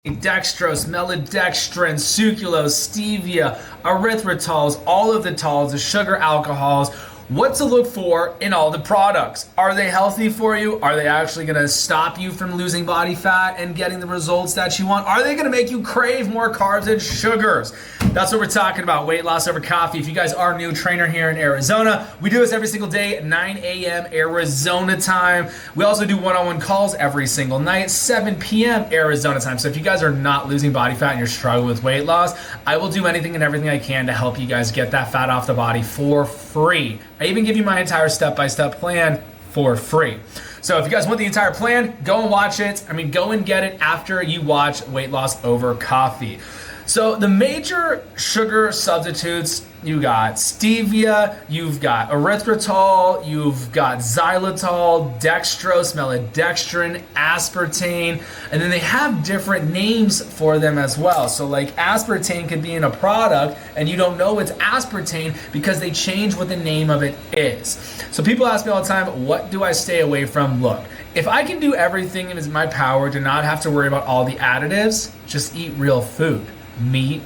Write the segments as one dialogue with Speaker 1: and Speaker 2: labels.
Speaker 1: dextrose, maltodextrin, sucralose, stevia, erythritols, all of the tols, the sugar alcohols. What to look for in all the products. Are they healthy for you? Are they actually going to stop you from losing body fat and getting the results that you want? Are they going to make you crave more carbs and sugars? That's what we're talking about, weight loss over coffee. If you guys are a new trainer here in Arizona, we do this every single day at 9 a.m. Arizona time. We also do one-on-one calls every single night, 7 p.m. Arizona time. So if you guys are not losing body fat and you're struggling with weight loss, I will do anything and everything I can to help you guys get that fat off the body for free. I even give you my entire step-by-step plan for free. So if you guys want the entire plan, go and watch it. Go and get it after you watch Weight Loss Over Coffee. So the major sugar substitutes, you got stevia, you've got erythritol, you've got xylitol, dextrose, maltodextrin, aspartame, and then they have different names for them as well. So like aspartame could be in a product and you don't know it's aspartame because they change what the name of it is. So people ask me all the time, what do I stay away from? Look, if I can do everything in my power to not have to worry about all the additives, just eat real food. Meat,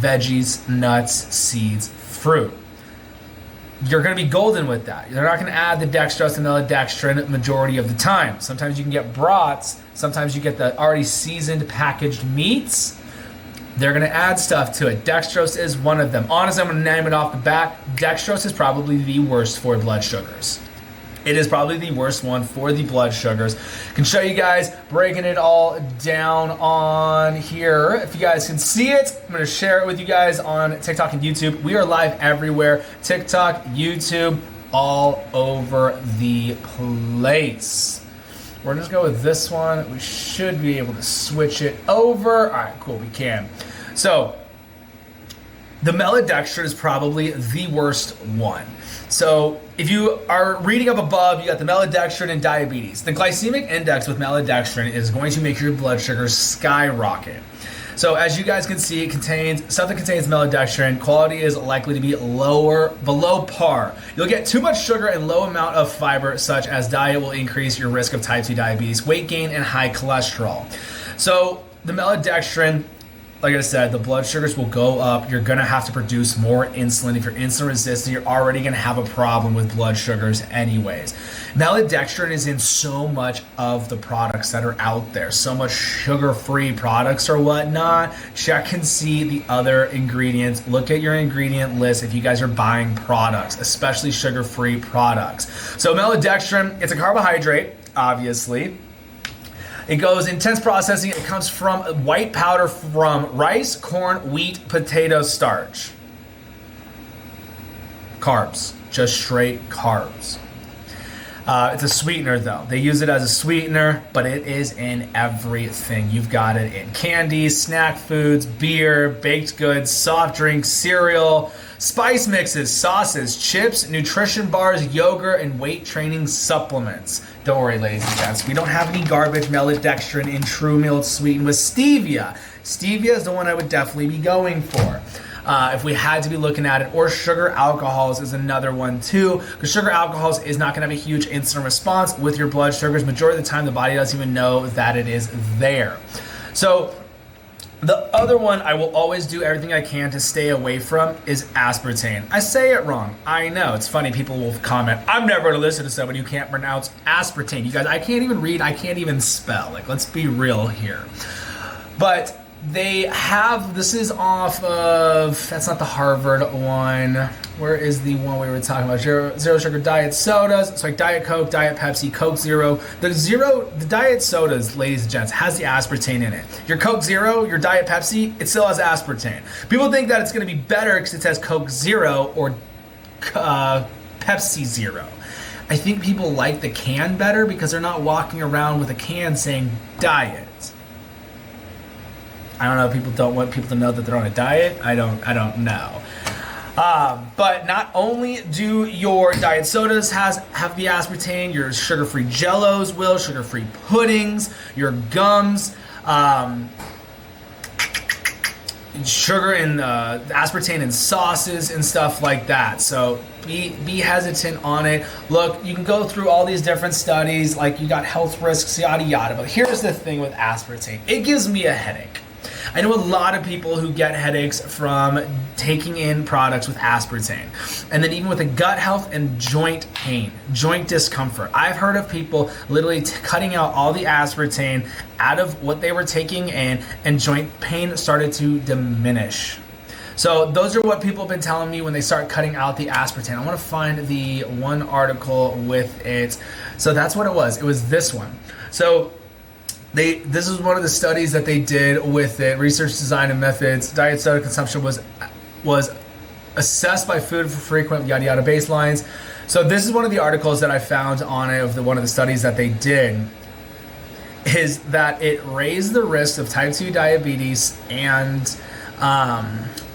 Speaker 1: veggies, nuts, seeds, fruit. You're going to be golden with that. You're not going to add the dextrose and maltodextrin majority of the time. Sometimes you can get brats. Sometimes you get the already seasoned packaged meats. They're going to add stuff to it. Dextrose is one of them. Honestly, I'm going to name it off the bat. Dextrose is probably the worst for blood sugars. It is probably the worst one for the blood sugars. Can show you guys breaking it all down on here. If you guys can see it, I'm going to share it with you guys on TikTok and YouTube. We are live everywhere. TikTok, YouTube, all over the place. We're just going to go with this one. We should be able to switch it over. All right, cool, we can. So the maltodextrin is probably the worst one. So if you are reading up above, you got the maltodextrin and diabetes. The glycemic index with maltodextrin is going to make your blood sugars skyrocket. So as you guys can see, it contains stuff that contains maltodextrin. Quality is likely to be below par. You'll get too much sugar and low amount of fiber, such as diet will increase your risk of type 2 diabetes, weight gain, and high cholesterol. So the maltodextrin, like I said, the blood sugars will go up. You're going to have to produce more insulin. If you're insulin resistant, you're already going to have a problem with blood sugars anyways. Maltodextrin is in so much of the products that are out there, so much sugar-free products or whatnot. Check and see the other ingredients. Look at your ingredient list if you guys are buying products, especially sugar-free products. So maltodextrin, it's a carbohydrate, obviously. It goes intense processing. It comes from white powder from rice, corn, wheat, potato starch. Carbs, just straight carbs. It's a sweetener though. They use it as a sweetener, but it is in everything. You've got it in candies, snack foods, beer, baked goods, soft drinks, cereal, spice mixes, sauces, chips, nutrition bars, yogurt, and weight training supplements. Don't worry, ladies and gents. We don't have any garbage maltodextrin in True Meal. It's sweetened with stevia. Stevia is the one I would definitely be going for. If we had to be looking at it, or sugar alcohols is another one too, because sugar alcohols is not going to have a huge insulin response with your blood sugars. Majority of the time, the body doesn't even know that it is there. So the other one I will always do everything I can to stay away from is aspartame. I say it wrong. I know. It's funny. People will comment, I'm never going to listen to somebody who can't pronounce aspartame. You guys, I can't even read. I can't even spell. Like, let's be real here. But they have, this is off of, that's not the Harvard one. Where is the one we were talking about? Zero sugar diet sodas. It's like Diet Coke, Diet Pepsi, Coke Zero. The diet sodas, ladies and gents, has the aspartame in it. Your Coke Zero, your Diet Pepsi, it still has aspartame. People think that it's going to be better because it says Coke Zero or Pepsi Zero. I think people like the can better because they're not walking around with a can saying diet. I don't know. People don't want people to know that they're on a diet. I don't know. But not only do your diet sodas have the aspartame, your sugar-free jellos will, sugar-free puddings, your gums, sugar and aspartame in sauces and stuff like that. So be hesitant on it. Look, you can go through all these different studies, like you got health risks, yada yada. But here's the thing with aspartame: it gives me a headache. I know a lot of people who get headaches from taking in products with aspartame, and then even with the gut health and joint pain, joint discomfort. I've heard of people literally cutting out all the aspartame out of what they were taking in, and joint pain started to diminish. So those are what people have been telling me when they start cutting out the aspartame. I want to find the one article with it. So that's what it was. It was this one. So this is one of the studies that they did with it. Research design and methods. Diet soda consumption was assessed by food for frequent yada yada baselines. So this is one of the articles that I found on it of one of the studies that they did, is that it raised the risk of type 2 diabetes and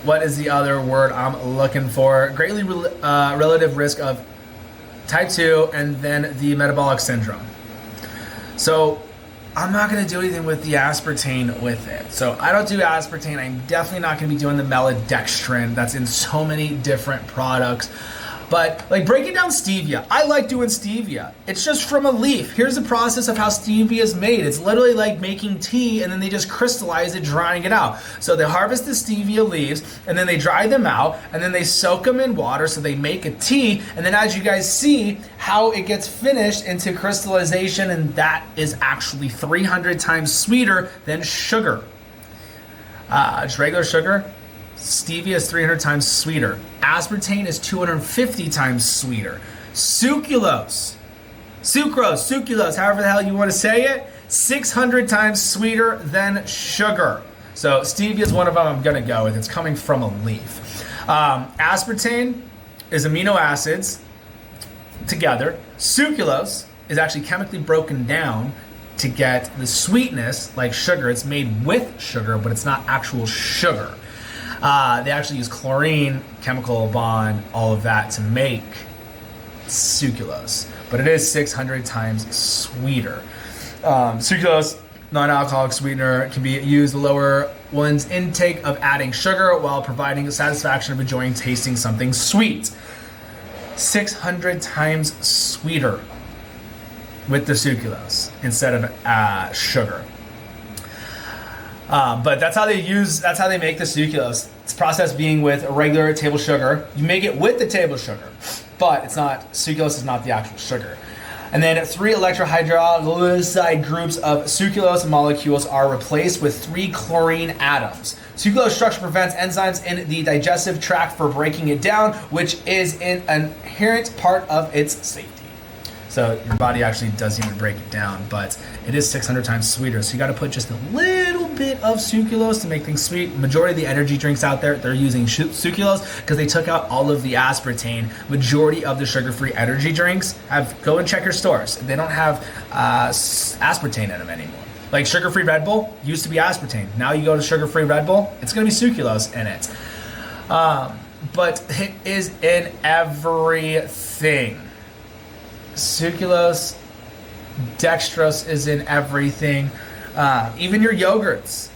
Speaker 1: what is the other word I'm looking for? Greatly relative risk of type 2 and then the metabolic syndrome. So I'm not going to do anything with the aspartame with it. So I don't do aspartame. I'm definitely not going to be doing the maltodextrin that's in so many different products. But like breaking down stevia, I like doing stevia. It's just from a leaf. Here's the process of how stevia is made. It's literally like making tea, and then they just crystallize it, drying it out. So they harvest the stevia leaves, and then they dry them out, and then they soak them in water so they make a tea. And then as you guys see how it gets finished into crystallization, and that is actually 300 times sweeter than sugar. Just regular sugar. Stevia is 300 times sweeter. Aspartame is 250 times sweeter. Sucrose, however the hell you want to say it, 600 times sweeter than sugar. So stevia is one of them I'm going to go with. It's coming from a leaf. Aspartame is amino acids together. Sucrose is actually chemically broken down to get the sweetness like sugar. It's made with sugar, but it's not actual sugar. They actually use chlorine, chemical bond, all of that to make sucrose, but it is 600 times sweeter. Sucrose, non-alcoholic sweetener, can be used to lower one's intake of adding sugar while providing the satisfaction of enjoying tasting something sweet. 600 times sweeter with the sucrose instead of sugar. But that's how they make the sucrose. It's processed being with a regular table sugar. You make it with the table sugar, but it's not, sucrose is not the actual sugar. And then 3 electrohydrolyside groups of sucrose molecules are replaced with 3 chlorine atoms. Sucrose structure prevents enzymes in the digestive tract from breaking it down, which is an inherent part of its safety. So your body actually doesn't even break it down, but it is 600 times sweeter. So you got to put just a little bit of sucrose to make things sweet. Majority of the energy drinks out there, they're using sucrose because they took out all of the aspartame. Majority of the sugar-free energy drinks go and check your stores. They don't have aspartame in them anymore. Like sugar-free Red Bull used to be aspartame. Now you go to sugar-free Red Bull, it's going to be sucrose in it. But it is in everything. Sucrose, dextrose is in everything. Even your yogurts.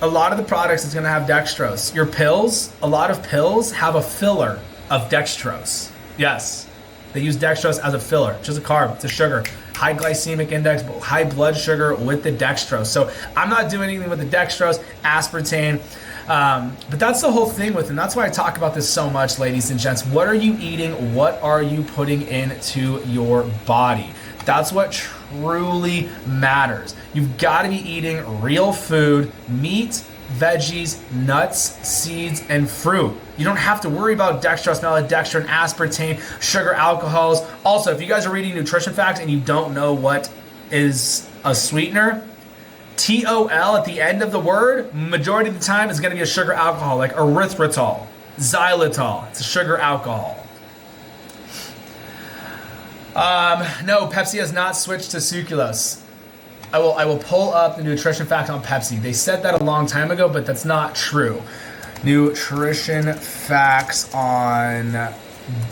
Speaker 1: A lot of the products is going to have dextrose. Your pills, a lot of pills have a filler of dextrose. Yes, they use dextrose as a filler. It's just a carb, it's a sugar. High glycemic index, high blood sugar with the dextrose. So I'm not doing anything with the dextrose, aspartame. But that's the whole thing with it. And that's why I talk about this so much, ladies and gents. What are you eating? What are you putting into your body? That's what truly matters. You've got to be eating real food, meat, veggies, nuts, seeds, and fruit. You don't have to worry about dextrose, maltodextrin, aspartame, sugar, alcohols. Also, if you guys are reading nutrition facts and you don't know what is a sweetener, TOL at the end of the word, majority of the time is going to be a sugar alcohol, like erythritol, xylitol. It's a sugar alcohol. No, Pepsi has not switched to sucralose. I will pull up the nutrition fact on Pepsi. They said that a long time ago, but that's not true. Nutrition facts on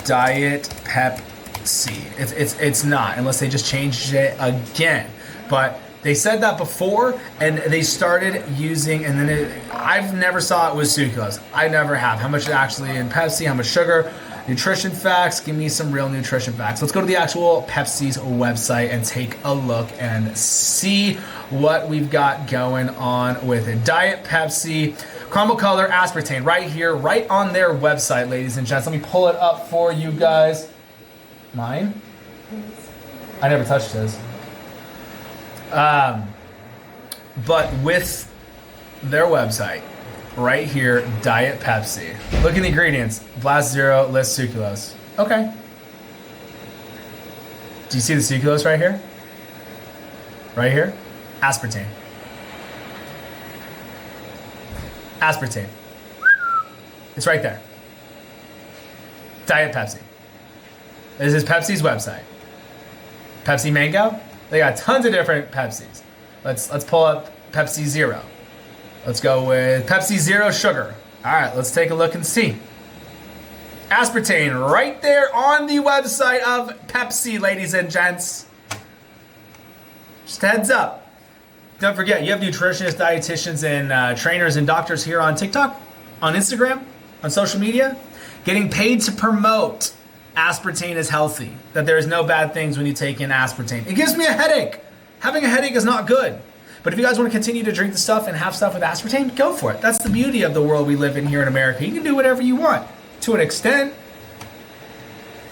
Speaker 1: Diet Pepsi. It's not, unless they just changed it again. But they said that before, and they started using, and then I've never saw it with sucralose. I never have. How much is actually in Pepsi? How much sugar? Nutrition facts. Give me some real nutrition facts. Let's go to the actual Pepsi's website and take a look and see what we've got going on with it. Diet Pepsi, caramel color, aspartame, right here, right on their website, ladies and gents. Let me pull it up for you guys. Mine? I never touched his. But with their website, right here, Diet Pepsi. Look at the ingredients. Blast Zero, list sucralose. Okay. Do you see the sucralose right here? Right here? Aspartame. Aspartame. It's right there. Diet Pepsi. This is Pepsi's website. Pepsi Mango. They got tons of different Pepsis. Let's pull up Pepsi Zero. Let's go with Pepsi Zero Sugar. All right, let's take a look and see. Aspartame right there on the website of Pepsi, ladies and gents. Just a heads up. Don't forget, you have nutritionists, dietitians, and trainers and doctors here on TikTok, on Instagram, on social media, getting paid to promote aspartame is healthy, that there's no bad things when you take in aspartame. It gives me a headache. Having a headache is not good. But if you guys want to continue to drink the stuff and have stuff with aspartame, go for it. That's the beauty of the world we live in here in America. You can do whatever you want to an extent.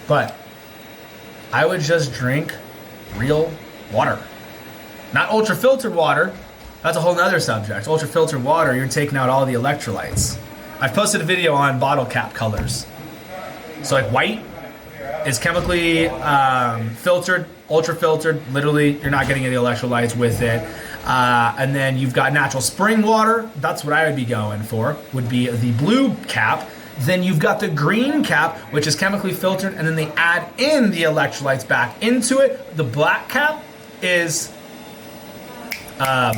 Speaker 1: But I would just drink real water. Not ultra-filtered water. That's a whole nother subject. Ultra-filtered water, you're taking out all the electrolytes. I've posted a video on bottle cap colors. So like white is chemically filtered, ultra-filtered. Literally, you're not getting any electrolytes with it. And then you've got natural spring water. That's what I would be going for, would be the blue cap. Then you've got the green cap, which is chemically filtered, and then they add in the electrolytes back into it. The black cap is, I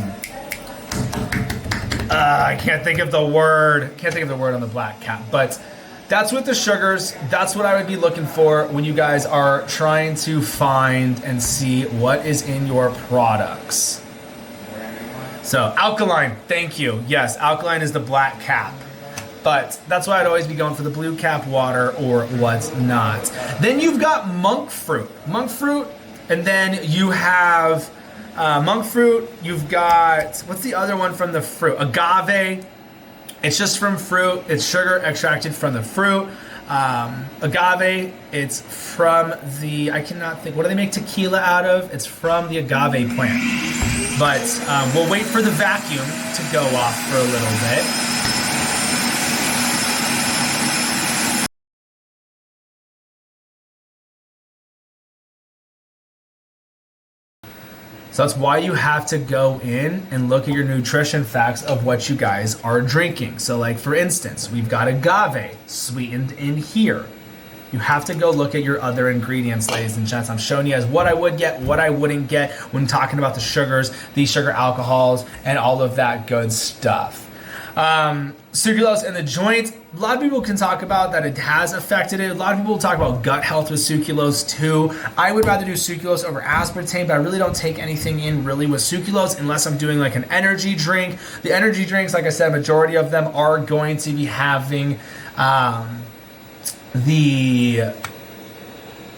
Speaker 1: can't think of the word. Can't think of the word on the black cap, but that's with the sugars. That's what I would be looking for when you guys are trying to find and see what is in your products. So alkaline, thank you. Yes, alkaline is the black cap. But that's why I'd always be going for the blue cap water or what's not. Then you've got monk fruit. Monk fruit, and then you have monk fruit. You've got, what's the other one from the fruit? Agave. It's just from fruit. It's sugar extracted from the fruit. Agave, it's from the, I cannot think, what do they make tequila out of? It's from the agave plant. But we'll wait for the vacuum to go off for a little bit. So that's why you have to go in and look at your nutrition facts of what you guys are drinking. So like for instance, we've got agave sweetened in here. You have to go look at your other ingredients, ladies and gents. I'm showing you guys what I would get, what I wouldn't get when talking about the sugars, these sugar alcohols, and all of that good stuff. Sucralose in the joint. A lot of people can talk about that it has affected it. A lot of people talk about gut health with sucralose too. I would rather do sucralose over aspartame, but I really don't take anything in really with sucralose unless I'm doing like an energy drink. The energy drinks, like I said, majority of them are going to be having the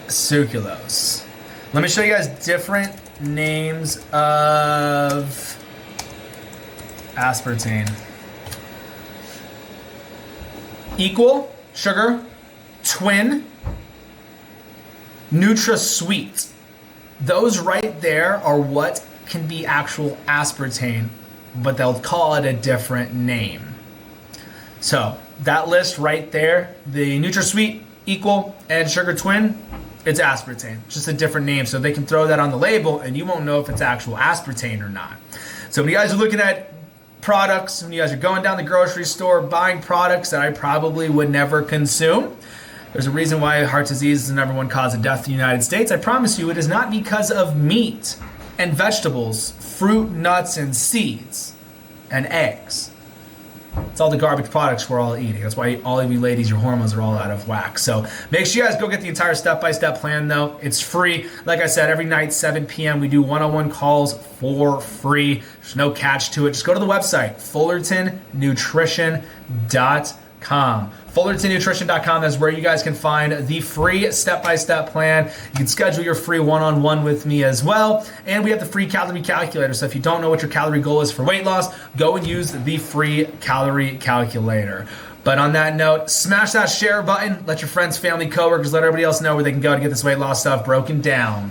Speaker 1: sucralose. Let me show you guys different names of aspartame. Equal, sugar, twin, NutraSweet. Those right there are what can be actual aspartame, but they'll call it a different name. So that list right there, the NutraSweet, Equal, and Sugar Twin, it's aspartame, just a different name. So they can throw that on the label and you won't know if it's actual aspartame or not. So when you guys are looking at products, when you guys are going down the grocery store buying products that I probably would never consume, there's a reason why heart disease is the #1 cause of death in the United States. I promise you it is not because of meat and vegetables, fruit, nuts, and seeds, and eggs. It's all the garbage products we're all eating. That's why all of you ladies, your hormones are all out of whack. So make sure you guys go get the entire step-by-step plan though. It's free. Like I said, every night, 7 p.m., we do one-on-one calls for free. There's no catch to it. Just go to the website, fullertonnutrition.com. FullertonNutrition.com is where you guys can find the free step-by-step plan. You can schedule your free one-on-one with me as well. And we have the free calorie calculator. So if you don't know what your calorie goal is for weight loss, go and use the free calorie calculator. But on that note, smash that share button. Let your friends, family, coworkers, let everybody else know where they can go to get this weight loss stuff broken down.